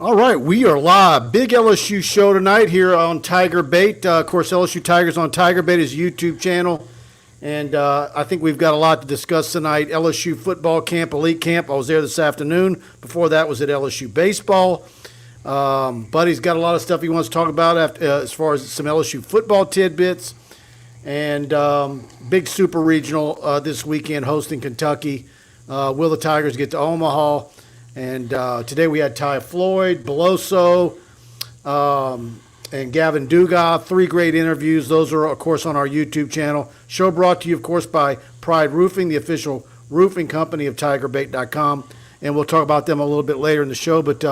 All right, we are live. Big LSU show tonight here on TigerBait. Of course, LSU Tigers on TigerBait is a YouTube channel. And I think we've got a lot to discuss tonight. LSU football camp, elite camp. I was there this afternoon. Before that was at LSU baseball. Buddy's got a lot of stuff he wants to talk about as far as some LSU football tidbits. And big Super Regional this weekend hosting Kentucky. Will the Tigers get to Omaha? And today we had Ty Floyd, Beloso, and Gavin Dugas. 3 great interviews. Those are, of course, on our YouTube channel. Show brought to you, of course, by Pride Roofing, the official roofing company of TigerBait.com. And we'll talk about them a little bit later in the show. But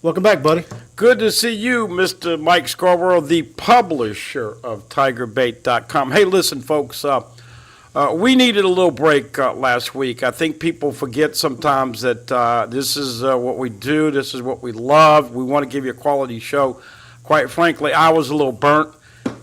welcome back, buddy. Good to see you, Mr. Mike Scarborough, the publisher of TigerBait.com. Hey, listen, folks. We needed a little break last week. I think people forget sometimes that this is what we do. This is what we love. We want to give you a quality show. Quite frankly, I was a little burnt,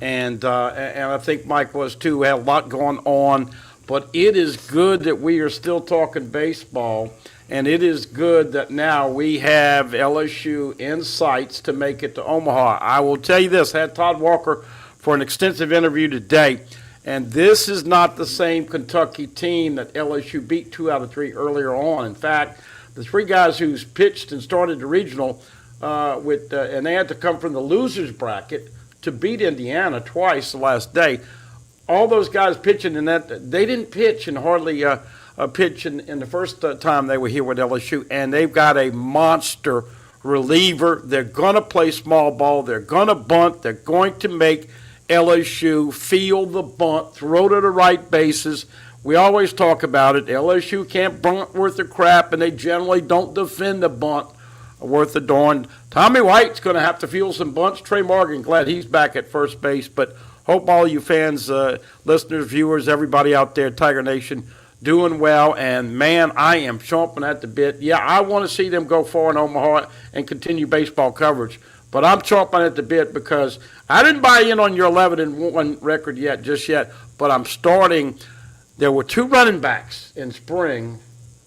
and I think Mike was too. We had a lot going on. But it is good that we are still talking baseball, and it is good that now we have LSU in sights to make it to Omaha. I will tell you this. I had Todd Walker for an extensive interview today. And this is not the same Kentucky team that LSU beat 2 out of 3 earlier on. In fact, the 3 guys who's pitched and started the regional, and they had to come from the losers bracket to beat Indiana twice the last day. All those guys pitching in that, they didn't pitch and hardly pitch in the first time they were here with LSU. And they've got a monster reliever. They're going to play small ball. They're going to bunt. They're going to make LSU feel the bunt, throw to the right bases. We always talk about it. LSU can't bunt worth a crap, and they generally don't defend the bunt worth a darn. Tommy White's going to have to field some bunts. Trey Morgan, glad he's back at first base. But hope all you fans, listeners, viewers, everybody out there, Tiger Nation, doing well. And, man, I am chomping at the bit. Yeah, I want to see them go far in Omaha and continue baseball coverage. But I'm chomping at the bit because I didn't buy in on your 11-1 record just yet. But I'm starting. There were 2 running backs in spring.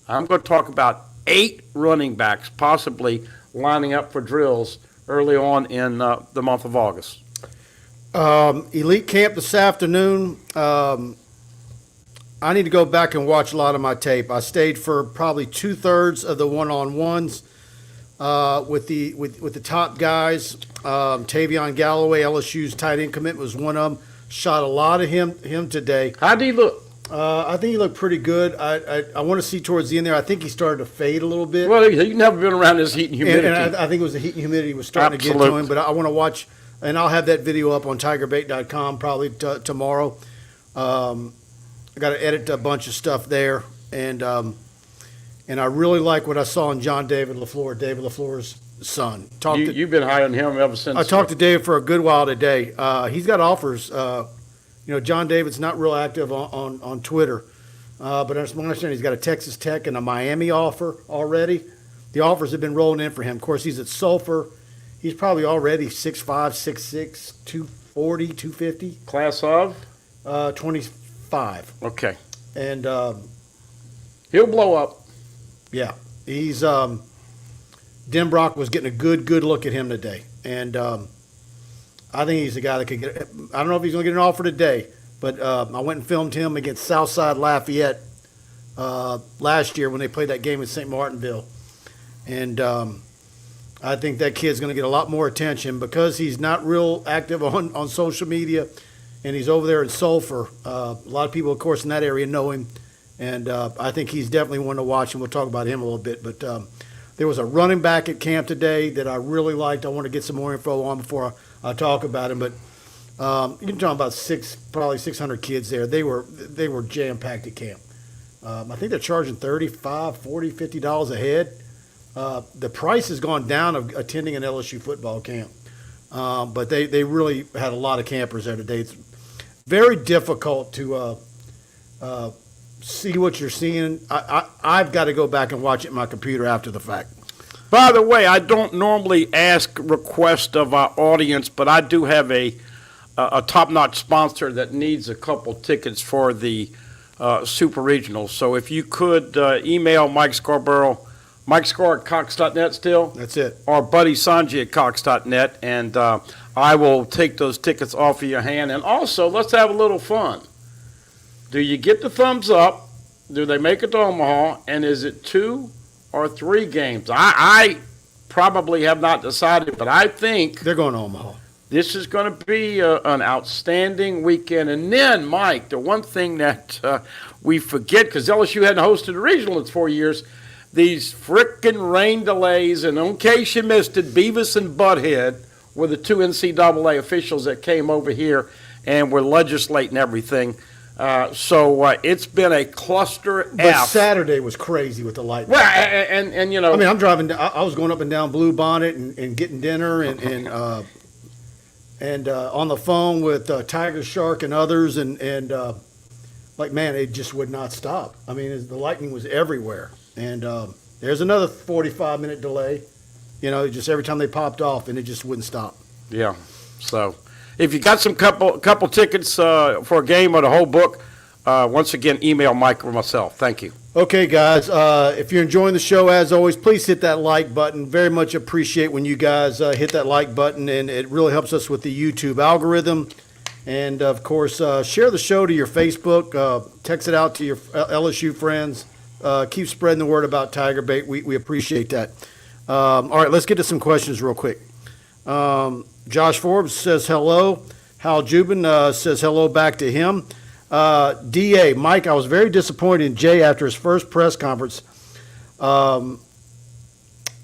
I'm going to talk about 8 running backs possibly lining up for drills early on in the month of August. Elite camp this afternoon. I need to go back and watch a lot of my tape. I stayed for probably 2/3 of the one-on-ones. With the top guys. Tavion Galloway, LSU's tight end commitment, was one of them. Shot a lot of him today. How did he look? I think he looked pretty good. I want to see towards the end there. I think he started to fade a little bit. Well, he's never been around this heat and humidity. And I think it was the heat and humidity was starting to get to him. But I want to watch, and I'll have that video up on TigerBait.com probably tomorrow. I got to edit a bunch of stuff there, and I really like what I saw in John David LaFleur's son. You've been high on him ever since. I talked to David for a good while today. He's got offers. John David's not real active on Twitter. But I understand he's got a Texas Tech and a Miami offer already. The offers have been rolling in for him. Of course, he's at Sulphur. He's probably already 6'5", 6'6", 240, 250. Class of? 25. Okay. And he'll blow up. Yeah, he's Denbrock was getting a good look at him today, and I think he's the guy that could get. I don't know if he's going to get an offer today, but I went and filmed him against Southside Lafayette last year when they played that game in St. Martinville, and I think that kid's going to get a lot more attention because he's not real active on social media, and he's over there in Sulphur. A lot of people, of course, in that area know him. And I think he's definitely one to watch, and we'll talk about him a little bit. But there was a running back at camp today that I really liked. I want to get some more info on before I talk about him. But you can talk about probably 600 kids there. They were jam-packed at camp. I think they're charging $35, $40, $50 a head. The price has gone down of attending an LSU football camp. But they really had a lot of campers there today. It's very difficult to see what you're seeing. I've got to go back and watch it in my computer after the fact. By the way, I don't normally ask requests of our audience, but I do have a top-notch sponsor that needs a couple tickets for the Super Regional. So if you could email Mike Scarborough Mike Scar at Cox.net still? That's it. Or Buddy Songy at Cox.net, and I will take those tickets off of your hand. And also, let's have a little fun. Do you get the thumbs up? Do they make it to Omaha? And is it 2 or 3 games? I probably have not decided, but I think They're going to Omaha. this is going to be an outstanding weekend. And then, Mike, the one thing that we forget, because LSU hadn't hosted a regional in 4 years, these frickin' rain delays, and in case you missed it, Beavis and Butthead were the 2 NCAA officials that came over here and were legislating everything. So it's been a cluster But F. Saturday was crazy with the lightning. Well, and you know. I mean, I'm driving. I was going up and down Blue Bonnet and getting dinner and on the phone with Tiger Shark and others and like, man, it just would not stop. I mean, the lightning was everywhere. And there's another 45-minute delay. You know, just every time they popped off, and it just wouldn't stop. Yeah. So if you got some couple tickets for a game or the whole book, once again, email Mike or myself. Thank you. Okay, guys, if you're enjoying the show, as always, please hit that like button. Very much appreciate when you guys hit that like button, and it really helps us with the YouTube algorithm. And, of course, share the show to your Facebook. Text it out to your LSU friends. Keep spreading the word about TigerBait. We appreciate that. All right, let's get to some questions real quick. Josh Forbes says hello. Hal Jubin says hello back to him. DA, Mike, I was very disappointed in Jay after his first press conference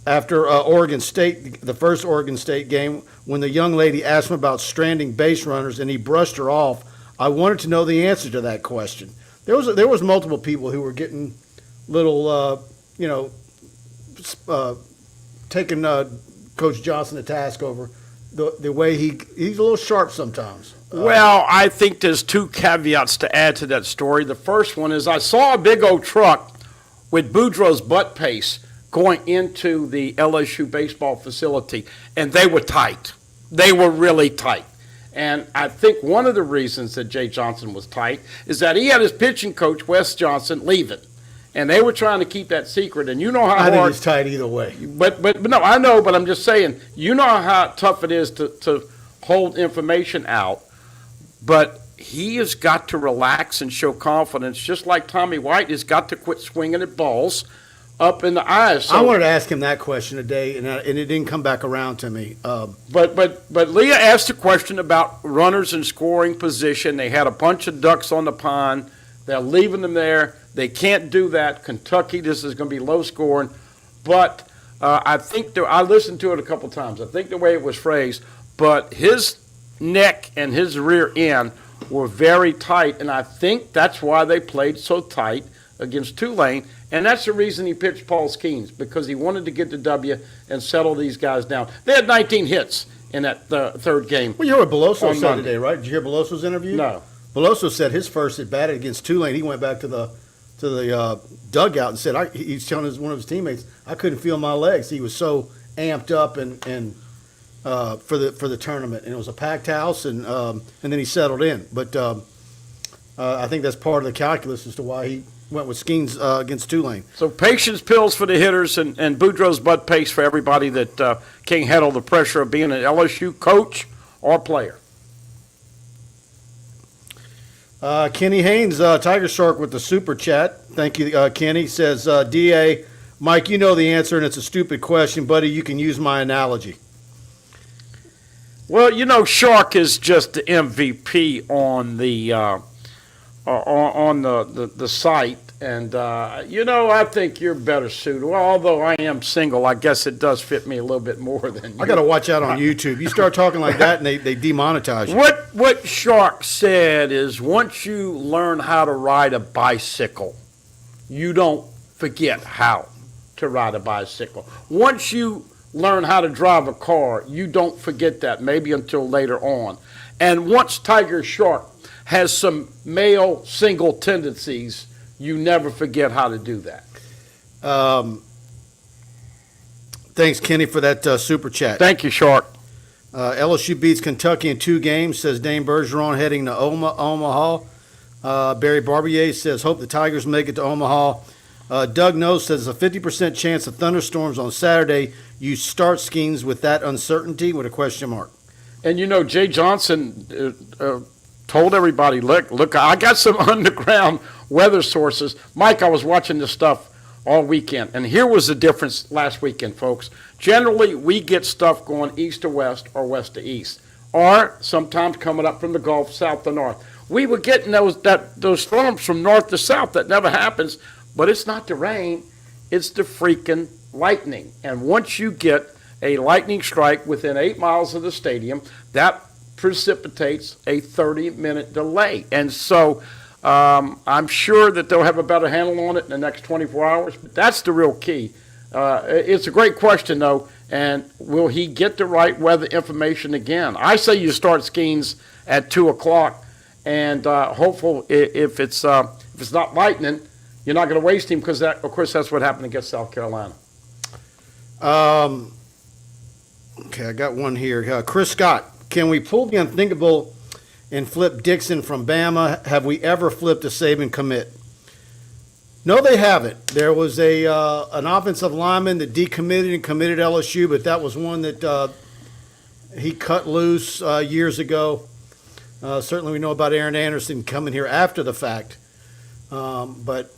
after Oregon State, the first Oregon State game, when the young lady asked him about stranding base runners and he brushed her off. I wanted to know the answer to that question. There was multiple people who were getting little, taking Coach Johnson to task over the way he's a little sharp sometimes. Well, I think there's 2 caveats to add to that story. The first one is I saw a big old truck with Boudreaux's butt paste going into the LSU baseball facility, and they were tight. They were really tight. And I think one of the reasons that Jay Johnson was tight is that he had his pitching coach, Wes Johnson, leaving. And they were trying to keep that secret. And you know how hard. I think it's tight either way. But no, I know, but I'm just saying, you know how tough it is to hold information out. But he has got to relax and show confidence, just like Tommy White has got to quit swinging at balls up in the eyes. So, I wanted to ask him that question today, and it didn't come back around to me. But Leah asked a question about runners in scoring position. They had a bunch of ducks on the pond. They're leaving them there. They can't do that. Kentucky, this is going to be low scoring. But I think I listened to it a couple times. I think the way it was phrased, but his neck and his rear end were very tight, and I think that's why they played so tight against Tulane, and that's the reason he pitched Paul Skeens, because he wanted to get the W and settle these guys down. They had 19 hits in that third game. Well, you heard what Beloso said Monday today, right? Did you hear Beloso's interview? No. Beloso said his first at bat against Tulane, he went back to the dugout and said he's telling one of his teammates, I couldn't feel my legs. He was so amped up and for the tournament, and it was a packed house, and then he settled in. But I think that's part of the calculus as to why he went with Skeens against Tulane. So patience pills for the hitters and Boudreaux's butt paste for everybody that can't handle the pressure of being an LSU coach or player. Kenny Haynes, Tiger Shark with the super chat. Thank you, Kenny. Says, DA, Mike, you know the answer, and it's a stupid question, buddy. You can use my analogy. Well, you know, Shark is just the MVP on the the site, and I think you're better suited. Well, although I am single, I guess it does fit me a little bit more than you. I got to watch out on YouTube. You start talking like that, and they demonetize you. What Shark said is, once you learn how to ride a bicycle, you don't forget how to ride a bicycle. Once you learn how to drive a car, you don't forget that, maybe until later on. And once Tiger Shark has some male single tendencies, you never forget how to do that. Thanks, Kenny, for that super chat. Thank you, Shark. LSU beats Kentucky in 2 games, says Dane Bergeron, heading to Omaha. Barry Barbier says, hope the Tigers make it to Omaha. Doug Knows says a 50% chance of thunderstorms on Saturday. You start schemes with that uncertainty with a question mark. And Jay Johnson told everybody, look, I got some underground weather sources. Mike, I was watching this stuff all weekend, and here was the difference last weekend, folks. Generally, we get stuff going east to west or west to east, or sometimes coming up from the Gulf, south to north. We were getting those storms from north to south. That never happens, but it's not the rain, it's the freaking lightning. And once you get a lightning strike within 8 miles of the stadium, that precipitates a 30-minute delay. And so I'm sure that they'll have a better handle on it in the next 24 hours, but that's the real key. It's a great question, though, and will he get the right weather information again? I say you start schemes at 2 o'clock, and hopeful if it's not lightning, you're not going to waste him, because, of course, that's what happened against South Carolina. Okay, I got one here. Chris Scott, can we pull the unthinkable and flip Dixon from Bama? Have we ever flipped a Saban commit? No, they haven't. There was an offensive lineman that decommitted and committed LSU, but that was one that he cut loose years ago. Certainly we know about Aaron Anderson coming here after the fact. But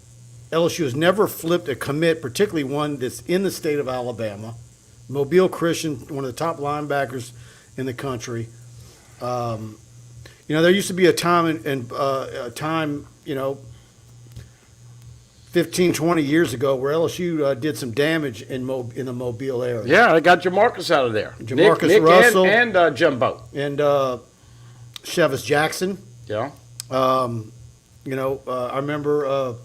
LSU has never flipped a commit, particularly one that's in the state of Alabama. Mobile Christian, one of the top linebackers in the country. There used to be a time, 15, 20 years ago where LSU did some damage in the Mobile area. Yeah, they got Jamarcus out of there. Jamarcus Nick Russell. And Jumbo. And Chevis Jackson. Yeah. I remember,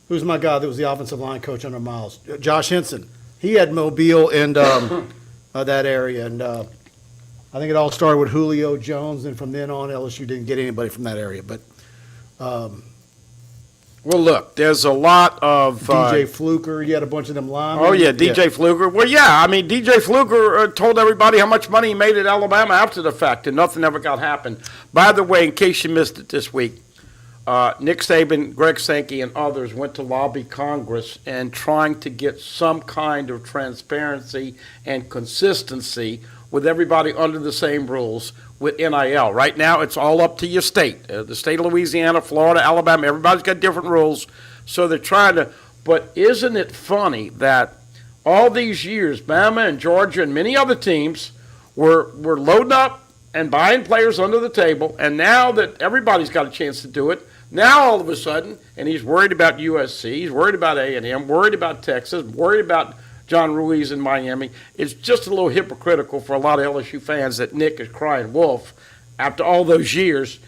who's my guy that was the offensive line coach under Miles? Josh Henson. He had Mobile and that area. And I think it all started with Julio Jones, and from then on, LSU didn't get anybody from that area. But well, look, there's a lot of DJ Fluker. You had a bunch of them linemen. Oh yeah, DJ Fluker. Well, yeah, I mean, DJ Fluker told everybody how much money he made at Alabama after the fact, and nothing ever got happened. By the way, in case you missed it this week, Nick Saban, Greg Sankey, and others went to lobby Congress and trying to get some kind of transparency and consistency with everybody under the same rules with NIL. Right now, it's all up to your state. The state of Louisiana, Florida, Alabama, everybody's got different rules. So they're trying to, but isn't it funny that all these years, Bama and Georgia and many other teams were loading up and buying players under the table, and now that everybody's got a chance to do it, now all of a sudden, and he's worried about USC, he's worried about A&M, worried about Texas, worried about John Ruiz in Miami. It's just a little hypocritical for a lot of LSU fans that Nick is crying wolf after all those years.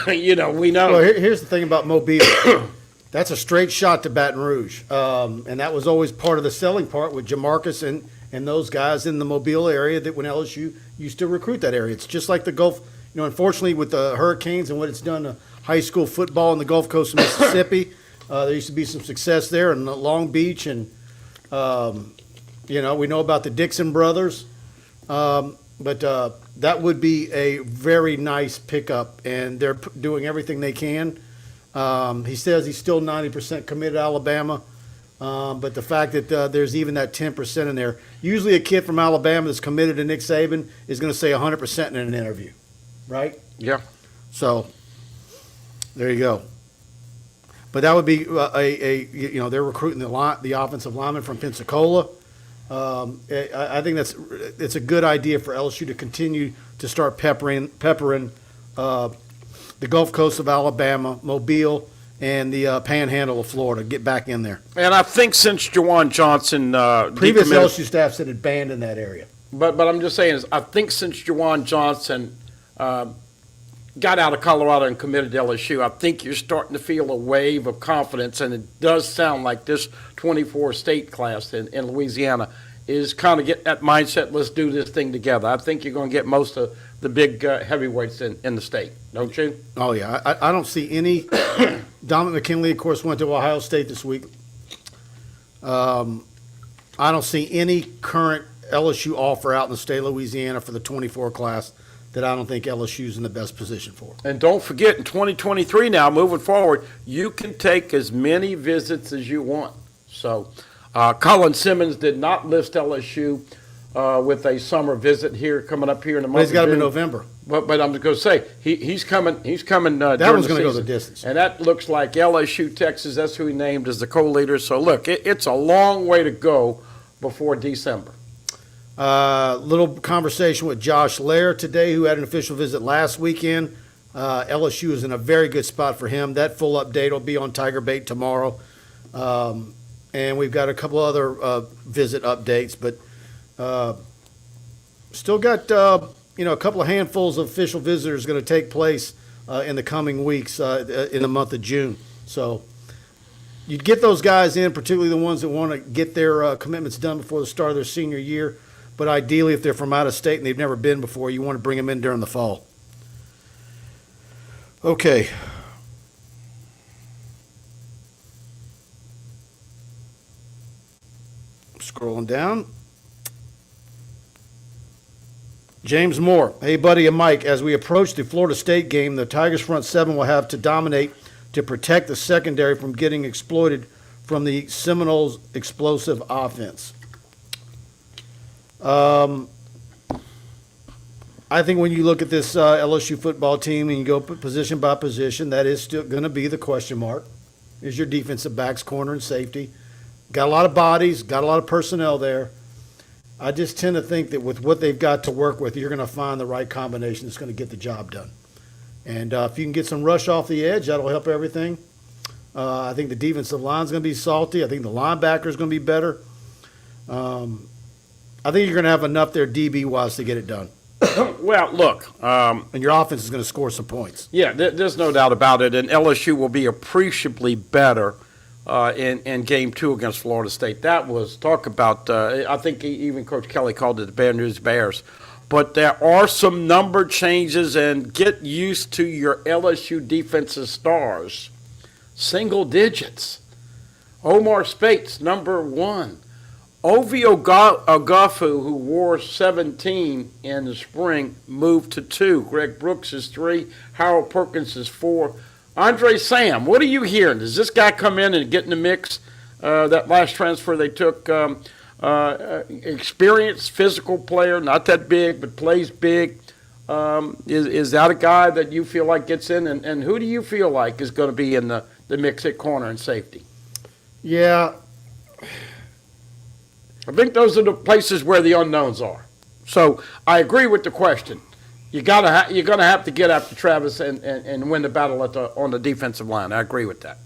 We know. Well, here's the thing about Mobile. That's a straight shot to Baton Rouge. And that was always part of the selling part with Jamarcus and those guys in the Mobile area that when LSU used to recruit that area. It's just like the Gulf. Unfortunately, with the hurricanes and what it's done to high school football in the Gulf Coast of Mississippi, there used to be some success there in Long Beach. And, we know about the Dixon brothers. But that would be a very nice pickup, and they're doing everything they can. He says he's still 90% committed to Alabama, but the fact that there's even that 10% in there. Usually a kid from Alabama that's committed to Nick Saban is going to say 100% in an interview, right? Yeah. So there you go. But that would be they're recruiting the offensive lineman from Pensacola. I think it's a good idea for LSU to continue to start peppering the Gulf Coast of Alabama, Mobile, and the Panhandle of Florida. Get back in there. And I think since Juwan Johnson previous LSU staff said it banned in that area. But I'm just saying is I think since Juwan Johnson got out of Colorado and committed to LSU, I think you're starting to feel a wave of confidence, and it does sound like this 24-state class in Louisiana is kind of getting that mindset, let's do this thing together. I think you're going to get most of the big heavyweights in the state, don't you? Oh, yeah. I don't see any – Dominic McKinley, of course, went to Ohio State this week. I don't see any current LSU offer out in the state of Louisiana for the 24 class that I don't think LSU's in the best position for. And don't forget, in 2023 now, moving forward, you can take as many visits as you want. So Colin Simmons did not list LSU with a summer visit here coming up here in the month. But he's got of him in June. November. But I'm going to say he's coming. He's coming. That during one's the going to go season. the distance. And that looks like LSU, Texas. That's who he named as the co-leader. So look, it's a long way to go before December. Little conversation with Josh Lair today, who had an official visit last weekend. LSU is in a very good spot for him. That full update will be on TigerBait tomorrow. And we've got a couple other visit updates, but still got a couple of handfuls of official visitors going to take place in the coming weeks in the month of June. So you'd get those guys in, particularly the ones that want to get their commitments done before the start of their senior year. But ideally, if they're from out of state and they've never been before, you want to bring them in during the fall. Okay. Scrolling down. James Moore. Hey, Buddy and Mike, as we approach the Florida State game, the Tigers front seven will have to dominate to protect the secondary from getting exploited from the Seminoles' explosive offense. I think when you look at this LSU football team and you go position by position, that is still going to be the question mark. Is your defensive backs, corner, and safety. Got a lot of bodies, got a lot of personnel there. I just tend to think that with what they've got to work with, you're going to find the right combination that's going to get the job done. And if you can get some rush off the edge, that'll help everything. I think the defensive line's going to be salty. I think the linebacker's going to be better. I think you're going to have enough there DB-wise to get it done. Well, look. And your offense is going to score some points. Yeah, there's no doubt about it. And LSU will be appreciably better in Game 2 against Florida State. That was, talk about, I think even Coach Kelly called it the Bad News Bears. But there are some number changes, and get used to your LSU defensive stars. Single digits. Omar Spates, number 1. Ovi Ogafu, who wore 17 in the spring, moved to 2. Greg Brooks is 3. Harold Perkins is 4. Andre Sam, what are you hearing? Does this guy come in and get in the mix? That last transfer they took, experienced physical player, not that big, but plays big. Is that a guy that you feel like gets in? And who do you feel like is going to be in the mix at corner and safety? Yeah. I think those are the places where the unknowns are. So I agree with the question. You're going to have to get after Travis and win the battle on the defensive line. I agree with that.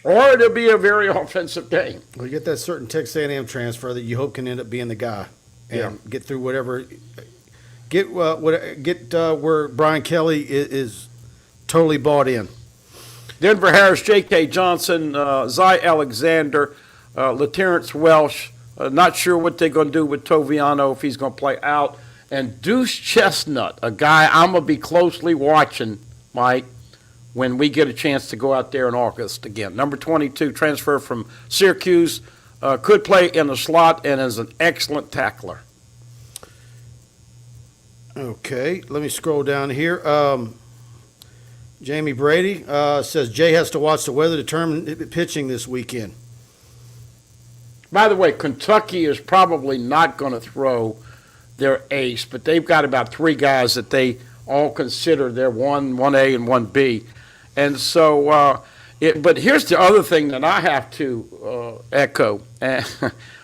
Or it'll be a very offensive game. Well, you get that certain Texas A&M transfer that you hope can end up being the guy and get through whatever. Get where Brian Kelly is totally bought in. Denver Harris, J.K. Johnson, Zy Alexander, LaTerrence Welsh. Not sure what they're going to do with Toviano, if he's going to play out. And Deuce Chestnut, a guy I'm going to be closely watching, Mike, when we get a chance to go out there in August again. Number 22, transfer from Syracuse, could play in the slot and is an excellent tackler. Okay, let me scroll down here. Jamie Brady says Jay has to watch the weather determine pitching this weekend. By the way, Kentucky is probably not going to throw their ace, but they've got about 3 guys that they all consider their 1A and 1B. And so, but here's the other thing that I have to echo.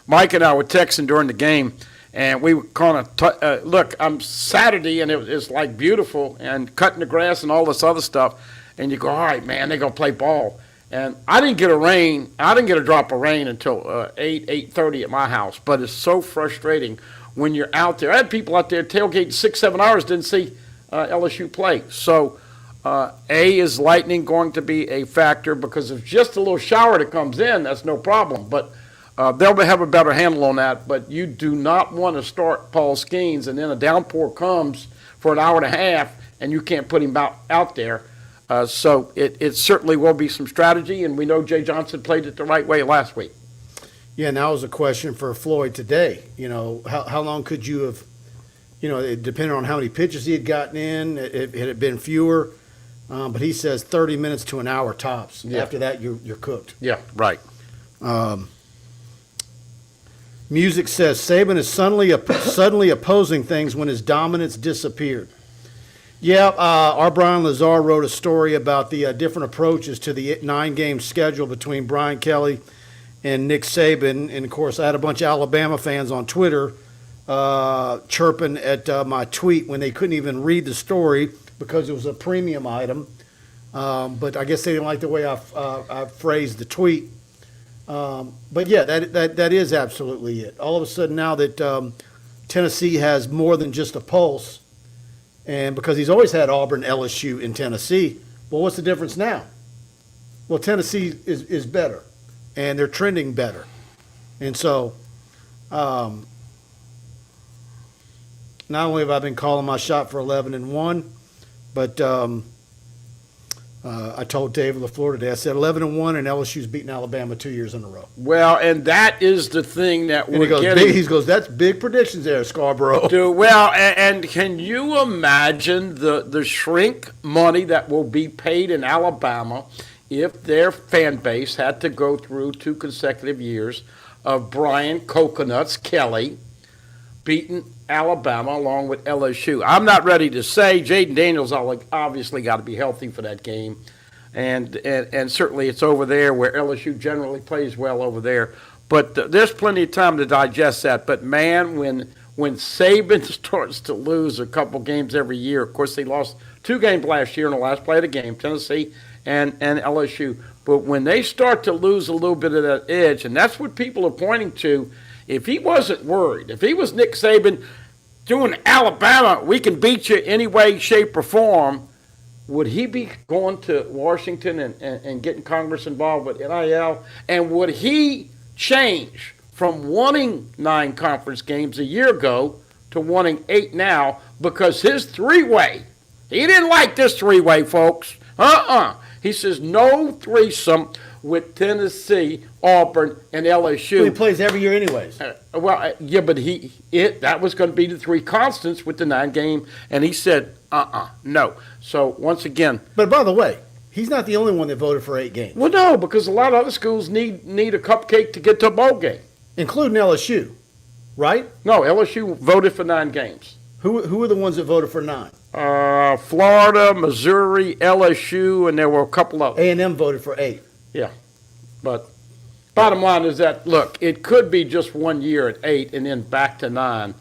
Mike and I were texting during the game, and we were kind of, look, I'm Saturday, and it's like beautiful, and cutting the grass and all this other stuff, and you go, all right, man, they're going to play ball. And I didn't get a drop of rain until 8:30 at my house. But it's so frustrating when you're out there. I had people out there tailgating 6-7 hours, didn't see LSU play. So is lightning going to be a factor? Because if just a little shower that comes in, that's no problem. But they'll have a better handle on that. But you do not want to start Paul Skeens and then a downpour comes for an hour and a half and you can't put him out there. So it certainly will be some strategy, and we know Jay Johnson played it the right way last week. Yeah, and that was a question for Floyd today. You know, how long could you have it depended on how many pitches he had gotten in. It had been fewer, but he says 30 minutes to an hour tops. Yeah. After that, you're cooked. Yeah, right. Music says Saban is suddenly opposing things when his dominance disappeared. Yeah, our Brian Lazar wrote a story about the different approaches to the 9-game schedule between Brian Kelly and Nick Saban. And, of course, I had a bunch of Alabama fans on Twitter chirping at my tweet when they couldn't even read the story because it was a premium item. But I guess they didn't like the way I phrased the tweet. But, yeah, that is absolutely it. All of a sudden now that Tennessee has more than just a pulse, and because he's always had Auburn, LSU, and Tennessee, well, what's the difference now? Well, Tennessee is better, and they're trending better. And so not only have I been calling my shot for 11-1, but I told David LaFleur today, I said 11-1, and LSU's beaten Alabama 2 years in a row. Well, and that is the thing that And we're getting. he goes, that's big predictions there, Scarborough. Well, and can you imagine the shrink money that will be paid in Alabama if their fan base had to go through 2 consecutive years of Brian Coconuts Kelly beating Alabama along with LSU? I'm not ready to say. Jaden Daniels obviously got to be healthy for that game. And certainly it's over there where LSU generally plays well over there. But there's plenty of time to digest that. But, man, when Saban starts to lose a couple games every year, of course they lost 2 games last year in the last play of the game, Tennessee and LSU. But when they start to lose a little bit of that edge, and that's what people are pointing to, if he wasn't worried, if he was Nick Saban doing Alabama, we can beat you any way, shape, or form, would he be going to Washington and getting Congress involved with NIL? And would he change from wanting 9 conference games a year ago to wanting 8 now because his 3-way, he didn't like this 3-way, folks. He says no threesome with Tennessee, Auburn, and LSU. Well, he plays every year anyways. Yeah, but that was going to be the 3 constants with the 9-game, and he said, no. So, once again. But by the way, he's not the only one that voted for 8 games. Well, no, because a lot of other schools need a cupcake to get to a bowl game. Including LSU, right? No, LSU voted for 9 games. Who are the ones that voted for 9? Florida, Missouri, LSU, and there were a couple of A&M voted for 8. Yeah, but bottom line is that, look, it could be just 1 year at 8 and then back to 9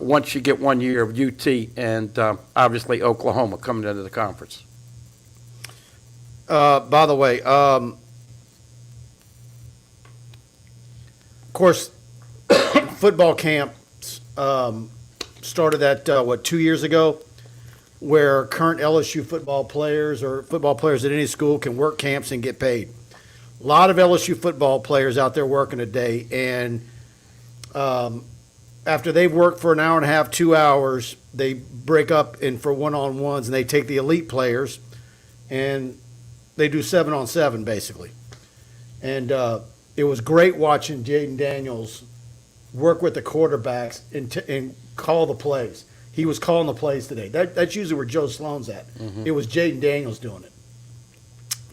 once you get 1 year of UT and obviously Oklahoma coming into the conference. By the way, of course, football camps started that, 2 years ago, where current LSU football players or football players at any school can work camps and get paid. A lot of LSU football players out there working a day, and after they've worked for an hour and a half, 2 hours, they break up for one-on-ones, and they take the elite players, and they do 7-on-7 basically. And it was great watching Jaden Daniels work with the quarterbacks and call the plays. He was calling the plays today. That's usually where Joe Sloan's at. Mm-hmm. It was Jaden Daniels doing it.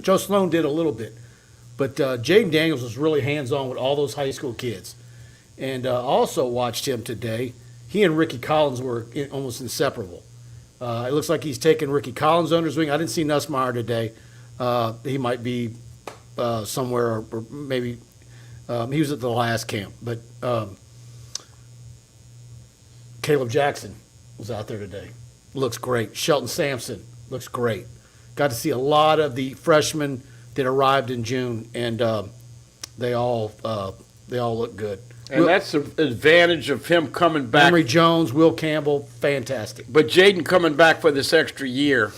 Joe Sloan did a little bit, but Jaden Daniels was really hands-on with all those high school kids. And also watched him today. He and Ricky Collins were almost inseparable. It looks like he's taking Ricky Collins under his wing. I didn't see Nussmeier today. He might be somewhere, or maybe he was at the last camp. But Caleb Jackson was out there today. Looks great. Shelton Sampson looks great. Got to see a lot of the freshmen that arrived in June, and they all look good. And that's the advantage of him coming back. Emory Jones, Will Campbell, fantastic. But Jaden coming back for this extra year,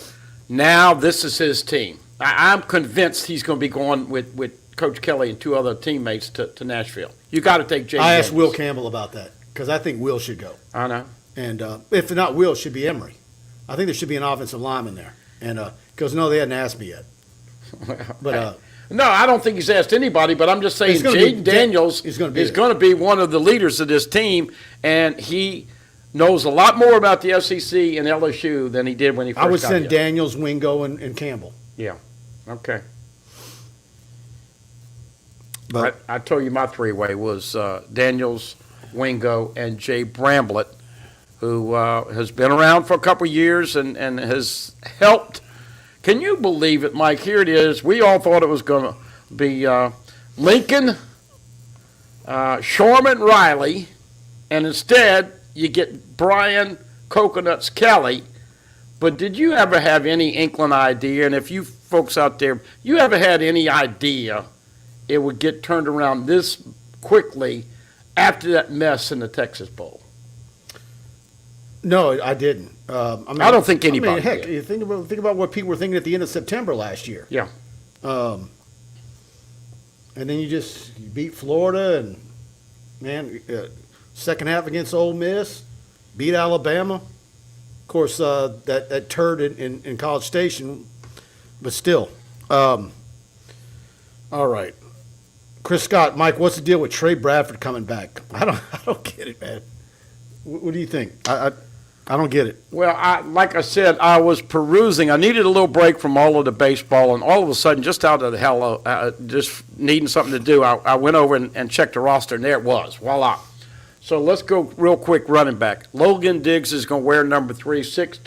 now this is his team. I'm convinced he's going to be going with Coach Kelly and 2 other teammates to Nashville. You got to take Jaden. I asked Will Campbell about that because I think Will should go. I know. And if not Will, it should be Emory. I think there should be an offensive lineman there. And because no, they hadn't asked me yet. But no, I don't think he's asked anybody. But I'm just saying, Jaden Daniels is going to be one of the leaders of this team, and he knows a lot more about the SEC and LSU than he did when he first got I would here. send Daniels, Wingo, and Campbell. Yeah. Okay. But I told you my three-way was Daniels, Wingo, and Jay Bramblett, who has been around for a couple years and has helped. Can you believe it, Mike? Here it is. We all thought it was going to be Lincoln, Shorman, Riley, and instead you get Brian Coconuts Kelly. But did you ever have any inkling idea, and if you folks out there, you ever had any idea it would get turned around this quickly after that mess in the Texas Bowl? no, I didn't. I don't think anybody heck, did. you think about what people were thinking at the end of September last year. Yeah. And then you beat Florida, and man, second half against Ole Miss, beat Alabama. Of course, that turd in College Station, but still. All right, Chris Scott, Mike, what's the deal with Trey Bradford coming back? I don't get it, man. What do you think? I don't get it. Well, like I said, I was perusing. I needed a little break from all of the baseball, and all of a sudden, just out of the hell, just needing something to do, I went over and checked the roster, and there it was. Voila. So let's go real quick running back. Logan Diggs is going to wear number 3, 6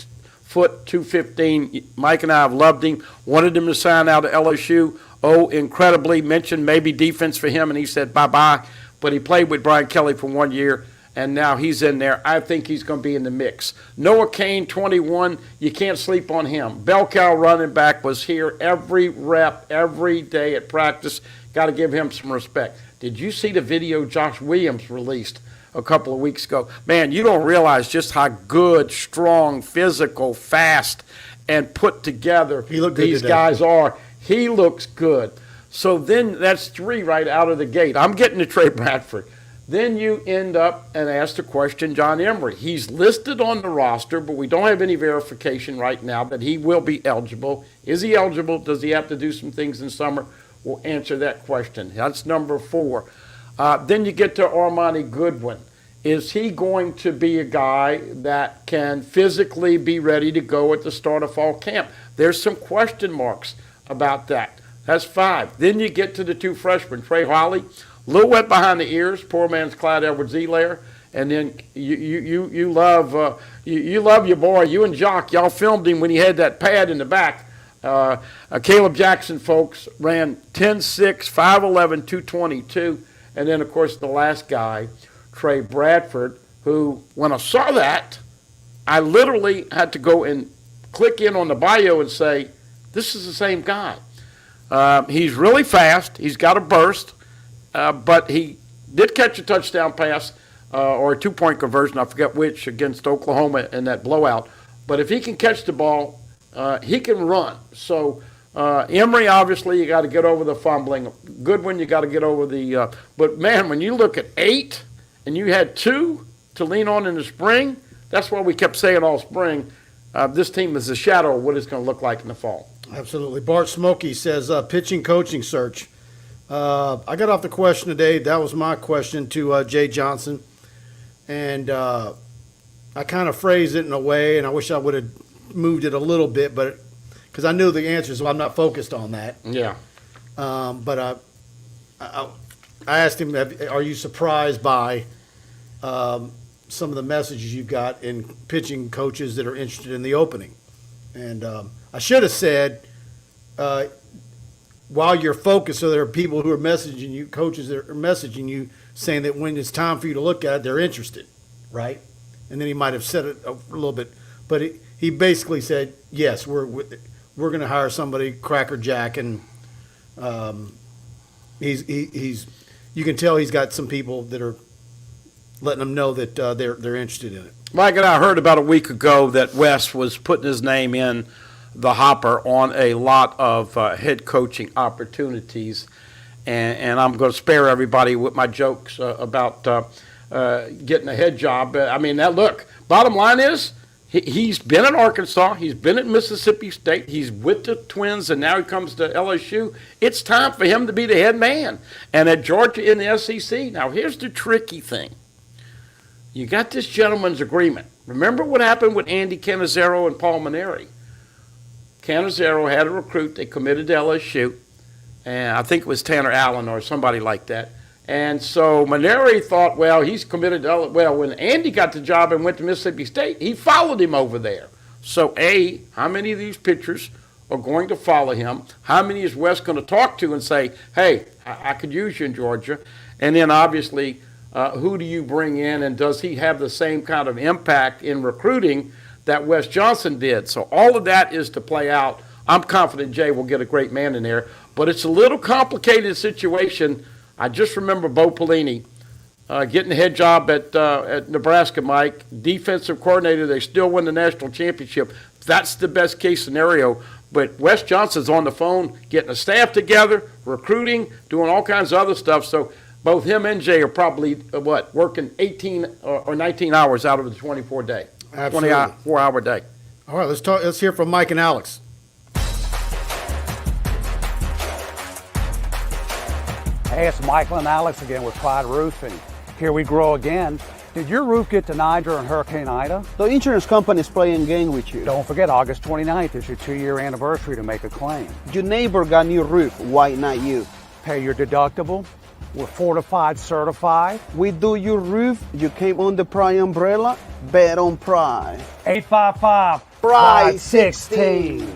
foot, 215. Mike and I have loved him. Wanted him to sign out of LSU. Oh, incredibly, mentioned maybe defense for him, and he said bye-bye. But he played with Brian Kelly for 1 year, and now he's in there. I think he's going to be in the mix. Noah Kane, 21, you can't sleep on him. Bell cow running back was here every rep, every day at practice. Got to give him some respect. Did you see the video Josh Williams released a couple of weeks ago? Man, you don't realize just how good, strong, physical, fast, and put together these guys are. He looks good. So then that's 3 right out of the gate. I'm getting to Trey Bradford. Then you end up and ask the question, John Emery. He's listed on the roster, but we don't have any verification right now that he will be eligible. Is he eligible? Does he have to do some things in summer? We'll answer that question. That's number 4. Then you get to Armani Goodwin. Is he going to be a guy that can physically be ready to go at the start of fall camp? There's some question marks about that. That's 5. Then you get to the 2 freshmen, Trey Holly, a little wet behind the ears, poor man's Clyde Edwards-Helaire. And then you love your boy, you and Jock, y'all filmed him when he had that pad in the back. Caleb Jackson, folks, ran 10.6, 5'11", 222. And then, of course, the last guy, Trey Bradford, who, when I saw that, I literally had to go and click in on the bio and say, this is the same guy. He's really fast. He's got a burst, but he did catch a touchdown pass or a 2-point conversion, I forget which, against Oklahoma in that blowout. But if he can catch the ball, he can run. So Emery, obviously, you got to get over the fumbling. Goodwin, you got to get over the but, man, when you look at 8 and you had 2 to lean on in the spring, that's why we kept saying all spring, this team is a shadow of what it's going to look like in the fall. Absolutely. Bart Smokey says, pitching coaching search. I got off the question today. That was my question to Jay Johnson. And I kind of phrased it in a way, and I wish I would have moved it a little bit, but because I knew the answer, so I'm not focused on that. Yeah. But I asked him, are you surprised by some of the messages you've got in pitching coaches that are interested in the opening? And I should have said, while you're focused, so there are people who are messaging you, coaches that are messaging you, saying that when it's time for you to look at it, they're interested, right? And then he might have said it a little bit, but he basically said, yes, we're going to hire somebody, Cracker Jack, and he's you can tell he's got some people that are letting them know that they're interested in it. Mike and I heard about a week ago that Wes was putting his name in the hopper on a lot of head coaching opportunities, and I'm going to spare everybody with my jokes about getting a head job. I mean, bottom line is he's been in Arkansas, he's been at Mississippi State, he's with the Twins, and now he comes to LSU. It's time for him to be the head man. And at Georgia in the SEC, now here's the tricky thing. You got this gentleman's agreement. Remember what happened with Andy Cannizzaro and Paul Maneri? Cannizzaro had a recruit. They committed to LSU, and I think it was Tanner Allen or somebody like that. And so Maneri thought, well, he's committed to LSU. Well, when Andy got the job and went to Mississippi State, he followed him over there. So, A, how many of these pitchers are going to follow him? How many is Wes going to talk to and say, hey, I could use you in Georgia? And then, obviously, who do you bring in, and does he have the same kind of impact in recruiting that Wes Johnson did? So all of that is to play out. I'm confident Jay will get a great man in there, but it's a little complicated situation. I just remember Bo Pelini getting the head job at Nebraska, Mike. Defensive coordinator, they still win the national championship. That's the best case scenario. But Wes Johnson's on the phone, getting a staff together, recruiting, doing all kinds of other stuff. So both him and Jay are probably, working 18 or 19 hours out of the 24-day. Absolutely. 24-hour day. All right, let's hear from Mike and Alex. Hey, it's Michael and Alex again with Pride Roofing. Here we grow again. Did your roof get to Niger and Hurricane Ida? The insurance company is playing game with you. Don't forget, August 29th is your 2-year anniversary to make a claim. Your neighbor got new roof, why not you? Pay your deductible. We're fortified, certified. We do your roof, you came on the Pride umbrella, bet on Pride. 855 Pride 16.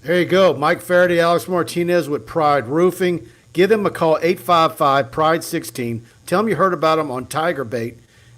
There you go. Mike Faraday, Alex Martinez with Pride Roofing. Give them a call, 855-PRIDE-16. Tell them you heard about them on TigerBait,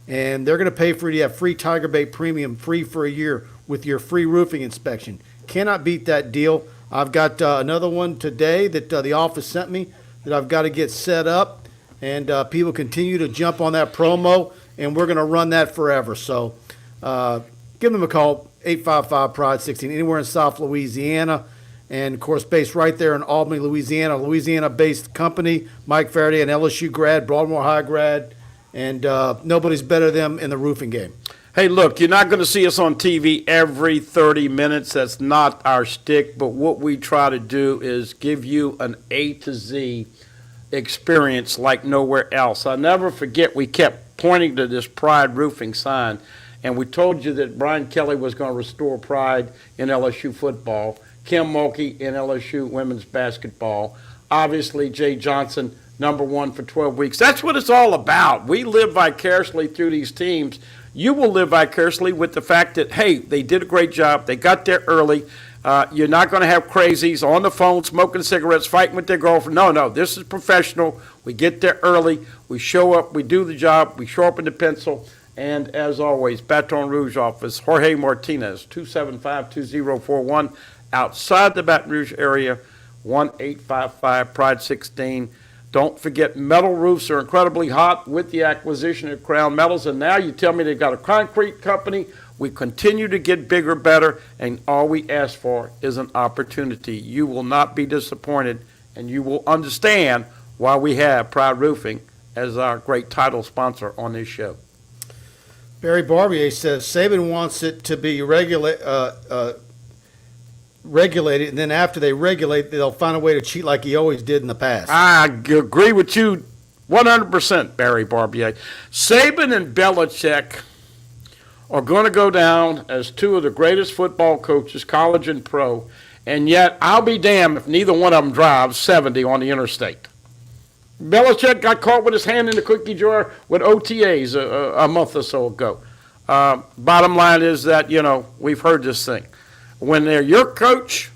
and they're going to pay for you to have free TigerBait Premium free for a year with your free roofing inspection. Cannot beat that deal. I've got another one today that the office sent me that I've got to get set up, and people continue to jump on that promo, and we're going to run that forever. So give them a call, 855-PRIDE-16, anywhere in South Louisiana. And, of course, based right there in Albany, Louisiana, Louisiana-based company, Mike Faraday, an LSU grad, Baltimore High grad, and nobody's better than them in the roofing game. Hey, look, you're not going to see us on TV every 30 minutes. That's not our shtick, but what we try to do is give you an A to Z experience like nowhere else. I'll never forget we kept pointing to this Pride Roofing sign, and we told you that Brian Kelly was going to restore pride in LSU football. Kim Mulkey in LSU women's basketball. Obviously, Jay Johnson, #1 for 12 weeks. That's what it's all about. We live vicariously through these teams. You will live vicariously with the fact that, hey, they did a great job. They got there early. You're not going to have crazies on the phone smoking cigarettes, fighting with their girlfriend. No, this is professional. We get there early. We show up. We do the job. We show up in the pencil. And as always, Baton Rouge office, Jorge Martinez, 275-2041. Outside the Baton Rouge area, 1-855-PRIDE-16. Don't forget, metal roofs are incredibly hot with the acquisition of Crown Metals, and now you tell me they've got a concrete company. We continue to get bigger, better, and all we ask for is an opportunity. You will not be disappointed, and you will understand why we have Pride Roofing as our great title sponsor on this show. Barry Barbier says Saban wants it to be regulated, and then after they regulate, they'll find a way to cheat like he always did in the past. I agree with you 100%, Barry Barbier. Saban and Belichick are going to go down as two of the greatest football coaches, college and pro, and yet I'll be damned if neither one of them drives 70 on the interstate. Belichick got caught with his hand in the cookie jar with OTAs a month or so ago. Bottom line is that, we've heard this thing. When they're your coach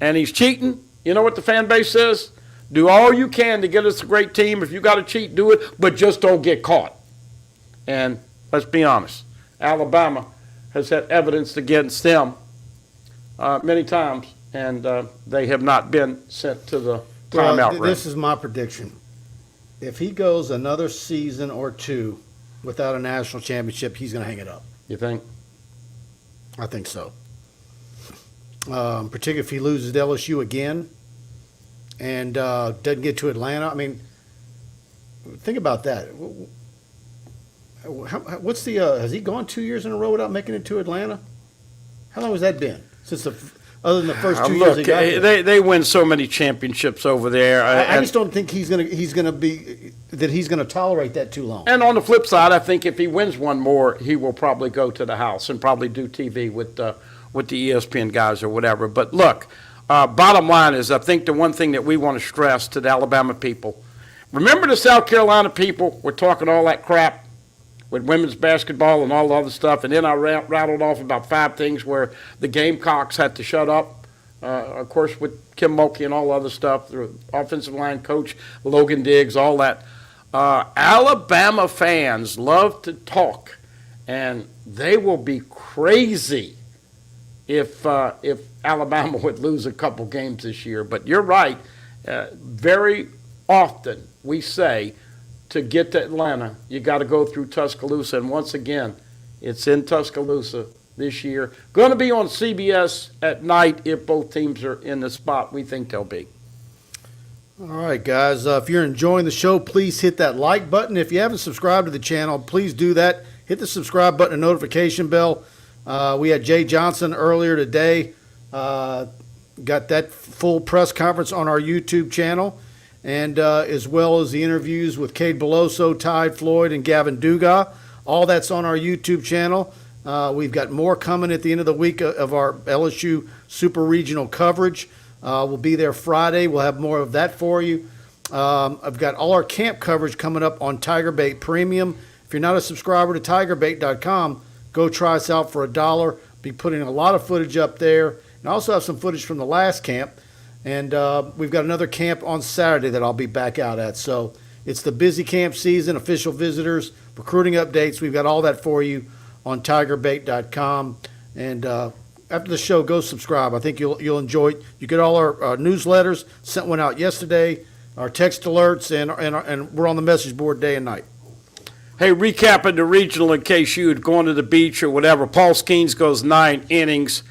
and he's cheating, you know what the fan base says? Do all you can to get us a great team. If you got to cheat, do it, but just don't get caught. And let's be honest, Alabama has had evidence against them many times, and they have not been sent to the timeout room. This is my prediction. If he goes another season or two without a national championship, he's going to hang it up. You think? I think so. Particularly if he loses to LSU again and doesn't get to Atlanta. I mean, think about that. What's the has he gone 2 years in a row without making it to Atlanta? How long has that been? Since other than the first 2 years he Look, got there. they win so many championships over there. I just don't think he's gonna tolerate that too long. And on the flip side, I think if he wins one more, he will probably go to the house and probably do TV with the ESPN guys or whatever. But look, bottom line is, I think the one thing that we want to stress to the Alabama people, remember the South Carolina people were talking all that crap with women's basketball and all the other stuff, and then I rattled off about 5 things where the Gamecocks had to shut up, of course, with Kim Mulkey and all other stuff, the offensive line coach, Logan Diggs, all that. Alabama fans love to talk, and they will be crazy if Alabama would lose a couple games this year. But you're right. Very often we say, to get to Atlanta, you got to go through Tuscaloosa. And once again, it's in Tuscaloosa this year. Going to be on CBS at night if both teams are in the spot we think they'll be. All right, guys. If you're enjoying the show, please hit that like button. If you haven't subscribed to the channel, please do that. Hit the subscribe button and notification bell. We had Jay Johnson earlier today. Got that full press conference on our YouTube channel. And as well as the interviews with Cade Beloso, Tide Floyd, and Gavin Dugas. All that's on our YouTube channel. We've got more coming at the end of the week of our LSU Super Regional coverage. We'll be there Friday. We'll have more of that for you. I've got all our camp coverage coming up on TigerBait Premium. If you're not a subscriber to TigerBait.com, go try us out for $1. Be putting a lot of footage up there. And I also have some footage from the last camp. And we've got another camp on Saturday that I'll be back out at. So it's the busy camp season, official visitors, recruiting updates. We've got all that for you on TigerBait.com. And after the show, go subscribe. I think you'll enjoy it. You get all our newsletters. Sent one out yesterday, our text alerts, and we're on the message board day and night. Hey, recapping the regional in case you had gone to the beach or whatever. Paul Skeens goes 9 innings.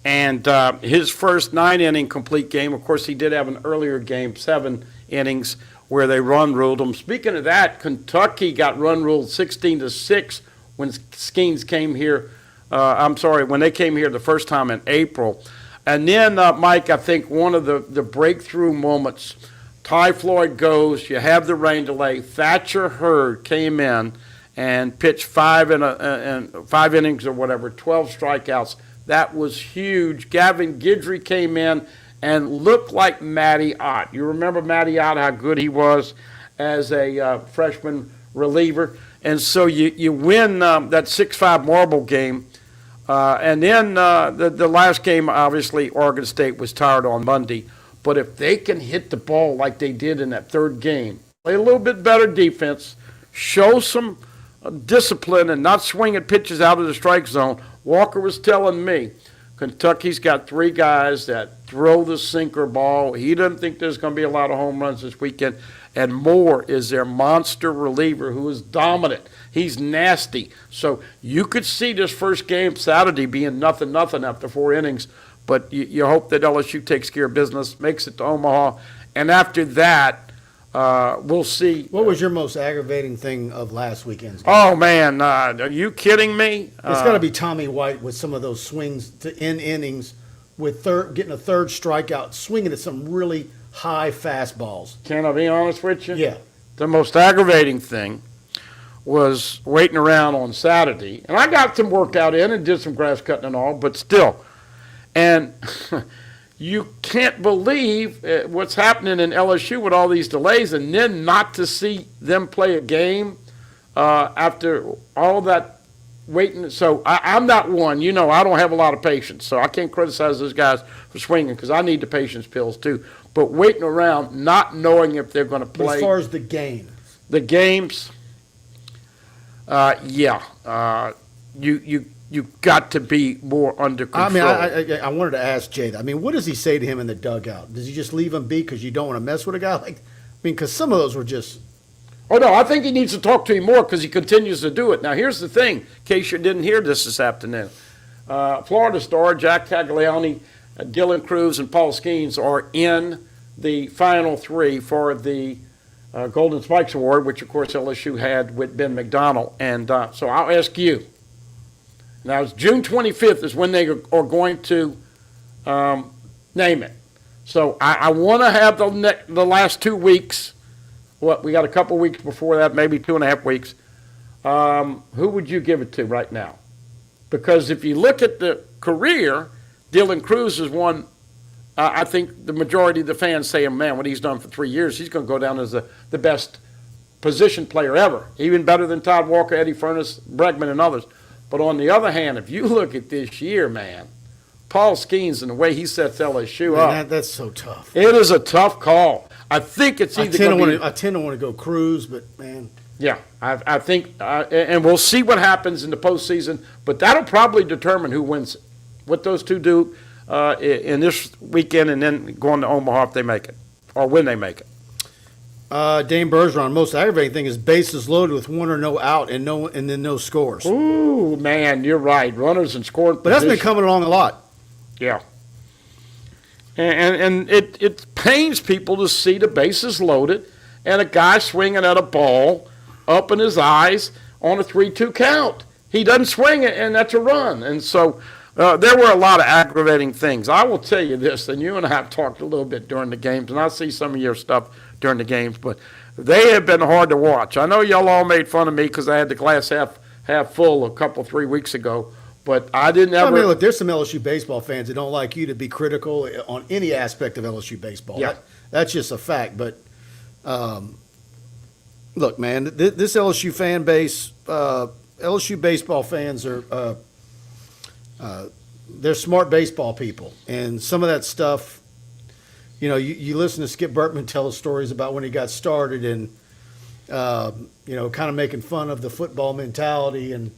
And his first 9-inning complete game, of course, he did have an earlier game, 7 innings, where they run-ruled him. Speaking of that, Kentucky got run-ruled 16-6 when Skeens came here. When they came here the first time in April. And then, Mike, I think one of the breakthrough moments, Ty Floyd goes, you have the rain delay. Thatcher Hurd came in and pitched 5 innings or whatever, 12 strikeouts. That was huge. Gavin Guidry came in and looked like Matty Ott. You remember Matty Ott, how good he was as a freshman reliever. And so you win that 6-5 Marble game. And then the last game, obviously, Oregon State was tired on Monday. But if they can hit the ball like they did in that third game, play a little bit better defense, show some discipline and not swing at pitches out of the strike zone. Walker was telling me Kentucky's got 3 guys that throw the sinker ball. He doesn't think there's going to be a lot of home runs this weekend. And Moore is their monster reliever who is dominant. He's nasty. So you could see this first game Saturday being 0-0 after 4 innings. But you hope that LSU takes care of business, makes it to Omaha. And after that, we'll see. What was your most aggravating thing of last weekend's game? Oh, man, are you kidding me? It's got to be Tommy White with some of those swings to end innings with getting a third strikeout, swinging at some really high fastballs. Can I be honest with you? Yeah. The most aggravating thing was waiting around on Saturday. And I got some workout in and did some grass cutting and all, but still. And you can't believe what's happening in LSU with all these delays, and then not to see them play a game after all that waiting. So I'm not one. You know, I don't have a lot of patience, so I can't criticize those guys for swinging because I need the patience pills too. But waiting around, not knowing if they're going to play. As far as the games, You've got to be more under control. I mean, I wanted to ask Jay that. I mean, what does he say to him in the dugout? Does he just leave him be because you don't want to mess with a guy? Because some of those were just. Oh, no, I think he needs to talk to him more because he continues to do it. Now, here's the thing, in case you didn't hear this afternoon. Florida Star, Jack Caglione, Dylan Cruz, and Paul Skeens are in the final 3 for the Golden Spikes Award, which, of course, LSU had with Ben McDonald. And so I'll ask you. Now, it's June 25th is when they are going to Name it. So I want to have the last 2 weeks. We got a couple weeks before that, maybe 2.5 weeks. Who would you give it to right now? Because if you look at the career, Dylan Cruz is one. I think the majority of the fans say, man, what he's done for 3 years, he's going to go down as the best position player ever, even better than Todd Walker, Eddie Furnace, Bregman, and others. But on the other hand, if you look at this year, man, Paul Skeens and the way he sets LSU up. That's so tough. It is a tough call. I think it's either going to be. I tend to want to go Cruz, but, man. Yeah, I think, and we'll see what happens in the postseason, but that'll probably determine who wins it. What those two do in this weekend and then going to Omaha if they make it, or when they make it. Dane Bergeron, most aggravating thing is bases loaded with one or no out and then no scores. Ooh, man, you're right. Runners and scoring. But that's been coming along a lot. Yeah. And it pains people to see the bases loaded and a guy swinging at a ball up in his eyes on a 3-2 count. He doesn't swing it, and that's a run. And so there were a lot of aggravating things. I will tell you this, and you and I have talked a little bit during the games, and I see some of your stuff during the games, but they have been hard to watch. I know y'all all made fun of me because I had the glass half full 3 weeks ago, but I didn't ever. I mean, look, there's some LSU baseball fans that don't like you to be critical on any aspect of LSU baseball. Yeah. That's just a fact. But look, man, this LSU fan base, LSU baseball fans are they're smart baseball people, and some of that stuff. You know, you listen to Skip Bertman tell us stories about when he got started and, kind of making fun of the football mentality. And,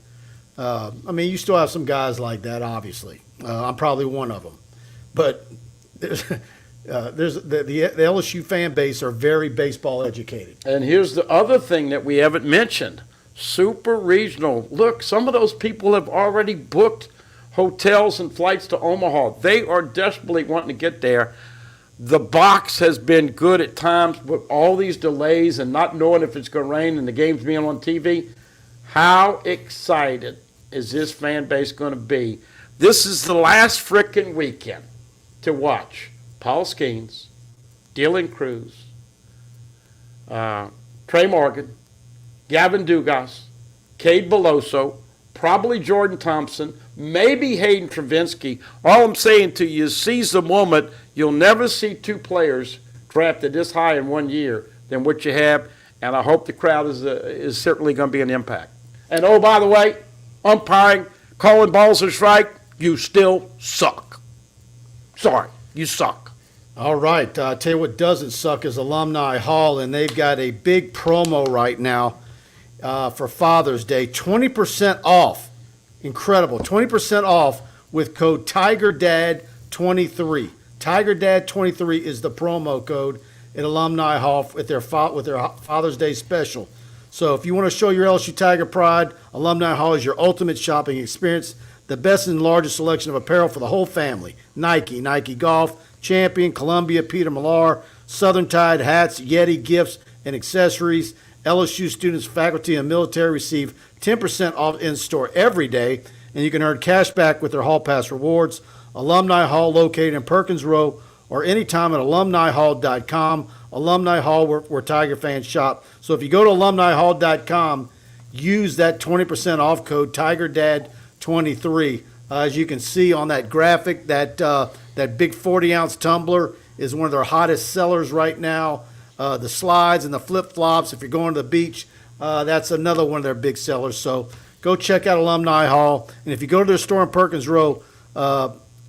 I mean, you still have some guys like that, obviously. I'm probably one of them. But there's the LSU fan base are very baseball educated. And here's the other thing that we haven't mentioned. Super Regional. Look, some of those people have already booked hotels and flights to Omaha. They are desperately wanting to get there. The box has been good at times, but all these delays and not knowing if it's going to rain and the games being on TV, how excited is this fan base going to be? This is the last frickin' weekend to watch Paul Skeens, Dylan Cruz, Trey Morgan, Gavin Dugas, Cade Beloso, probably Jordan Thompson, maybe Hayden Travinsky. All I'm saying to you is seize the moment. You'll never see two players drafted this high in 1 year than what you have, and I hope the crowd is certainly going to be an impact. And, oh, by the way, umpiring, calling balls a strike, you still suck. Sorry, you suck. All right. Tell you what doesn't suck is Alumni Hall, and they've got a big promo right now for Father's Day. 20% off. Incredible. 20% off with code TigerDad23. TigerDad23 is the promo code at Alumni Hall with their Father's Day special. So if you want to show your LSU Tiger pride, Alumni Hall is your ultimate shopping experience. The best and largest selection of apparel for the whole family. Nike, Nike Golf, Champion, Columbia, Peter Millar, Southern Tide, hats, Yeti, gifts, and accessories. LSU students, faculty, and military receive 10% off in-store every day, and you can earn cash back with their Hall Pass rewards. Alumni Hall located in Perkins Row or anytime at alumnihall.com. Alumni Hall where Tiger fans shop. So if you go to alumnihall.com, use that 20% off code TigerDad23. As you can see on that graphic, that big 40-ounce tumbler is one of their hottest sellers right now. The slides and the flip-flops, if you're going to the beach, that's another one of their big sellers. So go check out Alumni Hall. And if you go to their store in Perkins Row,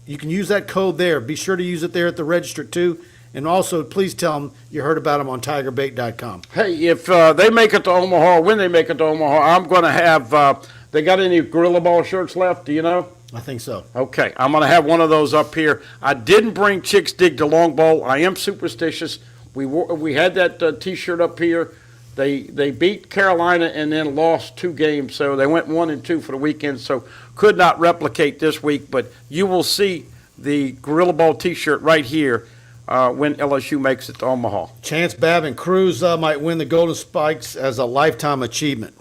you can use that code there. Be sure to use it there at the register, too. And also, please tell them you heard about them on TigerBait.com. Hey, if they make it to Omaha, when they make it to Omaha, I'm going to have they got any Gorilla Ball shirts left? Do you know? I think so. Okay, I'm going to have one of those up here. I didn't bring Chicks Dig the Long Ball. I am superstitious. We had that T-shirt up here. They beat Carolina and then lost 2 games, so they went 1-2 for the weekend, so could not replicate this week. But you will see the Gorilla Ball T-shirt right here when LSU makes it to Omaha. Chance Babin Cruz might win the Golden Spikes as a lifetime achievement.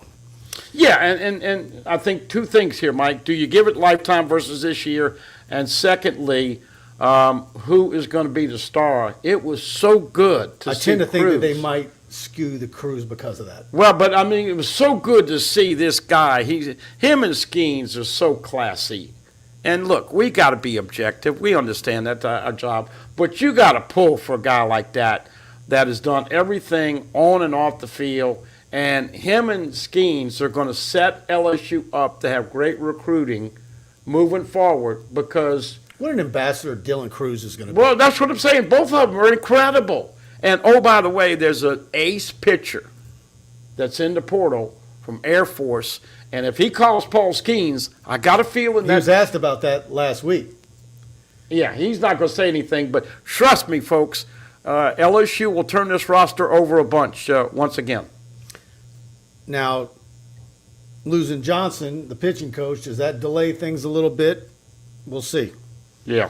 Yeah, and I think 2 things here, Mike. Do you give it lifetime versus this year? And secondly, who is going to be the star. It was so good to see I tend to think that they Cruz. might skew the Cruise because of that. Well, but I mean, it was so good to see this guy. Him and Skeens are so classy. And look, we got to be objective. We understand that's our job. But you got to pull for a guy like that has done everything on and off the field. And him and Skeens are going to set LSU up to have great recruiting moving forward because, What an ambassador Dylan Cruz is going to be. well, that's what I'm saying. Both of them are incredible. And, oh, by the way, there's an ace pitcher that's in the portal from Air Force. And if he calls Paul Skeens, I got a feeling He was that, asked about that last week. yeah, he's not going to say anything. But trust me, folks, LSU will turn this roster over a bunch once again. Now, losing Johnson, the pitching coach, does that delay things a little bit? We'll see. Yeah,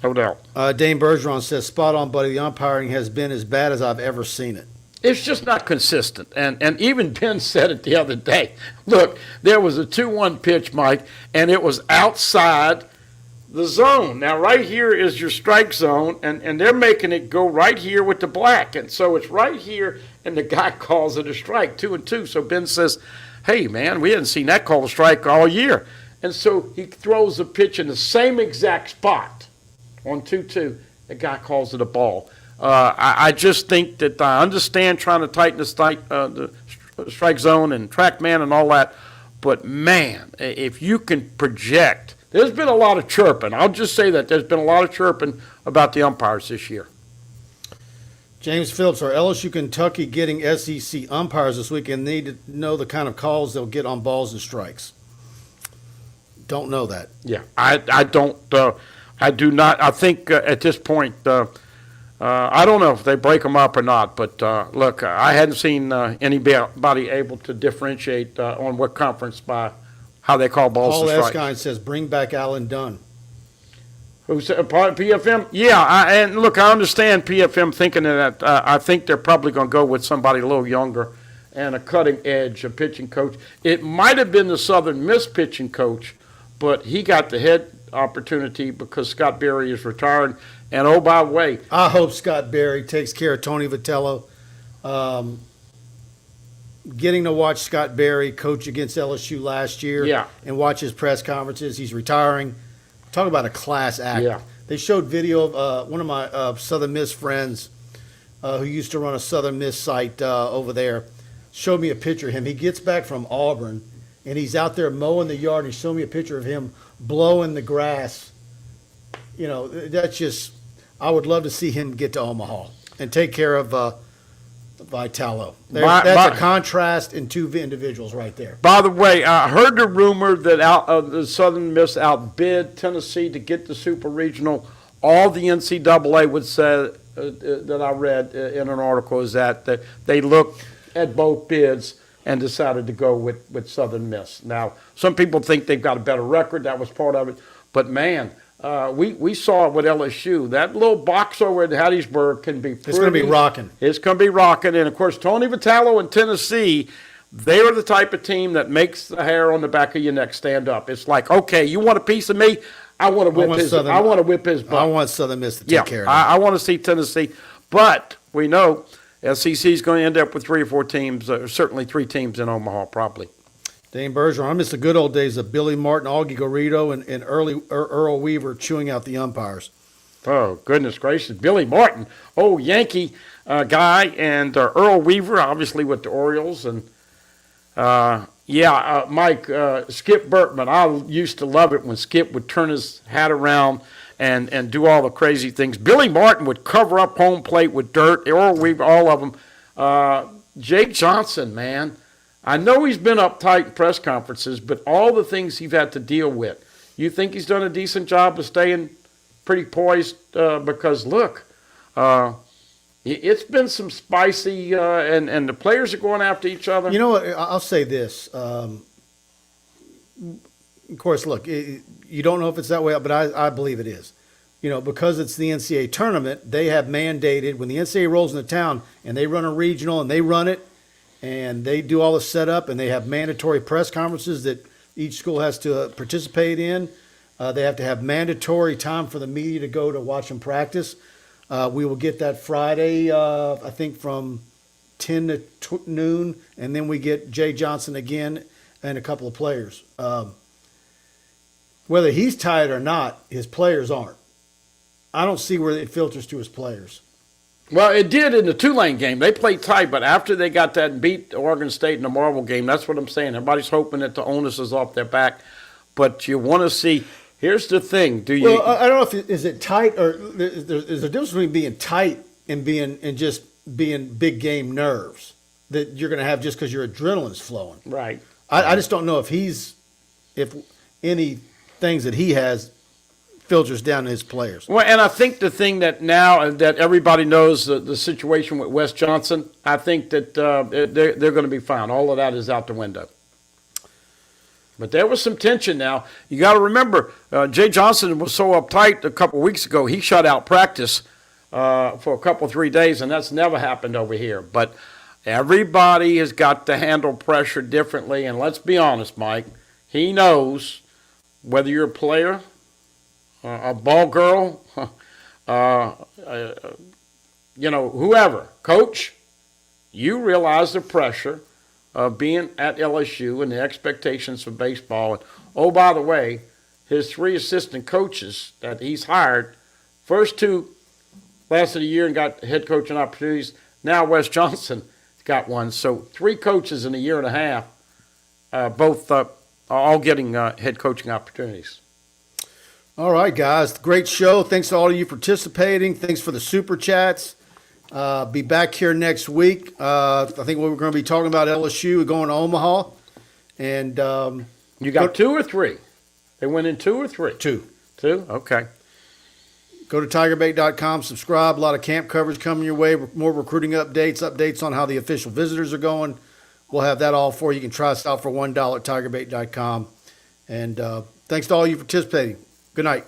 no doubt. Dane Bergeron says, spot on, buddy. The umpiring has been as bad as I've ever seen it. It's just not consistent. And even Ben said it the other day. Look, there was a 2-1 pitch, Mike, and it was outside the zone. Now, right here is your strike zone, and they're making it go right here with the black. And so it's right here, and the guy calls it a strike, 2-2. So Ben says, hey, man, we hadn't seen that call a strike all year. And so he throws the pitch in the same exact spot on 2-2. The guy calls it a ball. I just think that I understand trying to tighten the strike zone and track man and all that. But, man, if you can project, there's been a lot of chirping. I'll just say that. There's been a lot of chirping about the umpires this year. James Phillips, are LSU Kentucky getting SEC umpires this week and need to know the kind of calls they'll get on balls and strikes? Don't know that. Yeah, I don't. I do not. I think at this point, I don't know if they break them up or not. But look, I hadn't seen anybody able to differentiate on what conference by how they call balls Paul and strikes. Eskein says, bring back Alan Dunn. Who said PFM? Yeah, and look, I understand PFM thinking that. I think they're probably going to go with somebody a little younger and a cutting edge, a pitching coach. It might have been the Southern Miss pitching coach, but he got the head opportunity because Scott Berry is retiring. And oh, by the way, I hope Scott Berry takes care of Tony Vitello. Getting to watch Scott Berry coach against LSU last year Yeah. and watch his press conferences. He's retiring. Talk about a class act. Yeah. They showed video of one of my Southern Miss friends who used to run a Southern Miss site over there. Showed me a picture of him. He gets back from Auburn, and he's out there mowing the yard. And he showed me a picture of him blowing the grass. You know, that's just – I would love to see him get to Omaha and take care of Vitello. That's a contrast in two individuals right there. by the way, I heard the rumor that the Southern Miss outbid Tennessee to get the Super Regional. All the NCAA would say that I read in an article is that they looked at both bids and decided to go with Southern Miss. Now, some people think they've got a better record. That was part of it. But, man, we saw it with LSU. That little box over at Hattiesburg can be pretty. It's going to be rocking. It's going to be rocking. And, of course, Tony Vitello and Tennessee, they are the type of team that makes the hair on the back of your neck stand up. It's like, okay, you want a piece of me? I want to whip his butt. I want Southern Miss to take care of him. I want to see Tennessee. But we know SEC is going to end up with 3 or 4 teams, certainly 3 teams in Omaha probably. Dane Bergeron, I miss the good old days of Billy Martin, Augie Garrido, and Earl Weaver chewing out the umpires. Oh, goodness gracious. Billy Martin, Yankee guy, and Earl Weaver, obviously with the Orioles. And, Mike, Skip Bertman, I used to love it when Skip would turn his hat around and do all the crazy things. Billy Martin would cover up home plate with dirt, Earl Weaver, all of them. Jake Johnson, man. I know he's been uptight in press conferences, but all the things he's had to deal with, you think he's done a decent job of staying pretty poised? Because, look, it's been some spicy, and the players are going after each other. You know what? I'll say this. Of course, look, you don't know if it's that way, but I believe it is. You know, because it's the NCAA tournament, they have mandated when the NCAA rolls into town and they run a regional and they run it, and they do all the setup, and they have mandatory press conferences that each school has to participate in. They have to have mandatory time for the media to go to watch them practice. We will get that Friday, I think from 10 to noon, and then we get Jay Johnson again and a couple of players. Whether he's tired or not, his players aren't. I don't see where it filters to his players. Well, it did in the Tulane game. They played tight, but after they got that and beat Oregon State in the Marvel game, that's what I'm saying. Everybody's hoping that the onus is off their back. But you want to see – here's the thing. Do you? Well, I don't know if is it tight or is there a difference between being tight and just being big game nerves that you're going to have just because your adrenaline's flowing. Right. I just don't know if any things that he has filters down to his players. Well, and I think the thing that now that everybody knows the situation with Wes Johnson, I think that they're going to be fine. All of that is out the window. But there was some tension now. You got to remember, Jay Johnson was so uptight a couple weeks ago, he shut out practice for a couple, 3 days, and that's never happened over here. But everybody has got to handle pressure differently, and let's be honest, Mike, he knows whether you're a player, a ball girl, whoever, coach, you realize the pressure of being at LSU and the expectations for baseball. And, oh, by the way, his 3 assistant coaches that he's hired, first 2 lasted a year and got head coaching opportunities. Now Wes Johnson got one. So 3 coaches in a year and a half, both all getting head coaching opportunities. All right, guys. Great show. Thanks to all of you participating. Thanks for the super chats. Be back here next week. I think we're going to be talking about LSU going to Omaha. And you got 2 or 3? They went in 2 or 3? 2. 2? Okay. Go to TigerBait.com, subscribe. A lot of camp coverage coming your way. More recruiting updates on how the official visitors are going. We'll have that all for you. You can try us out for $1 at TigerBait.com. And thanks to all you participating. Good night.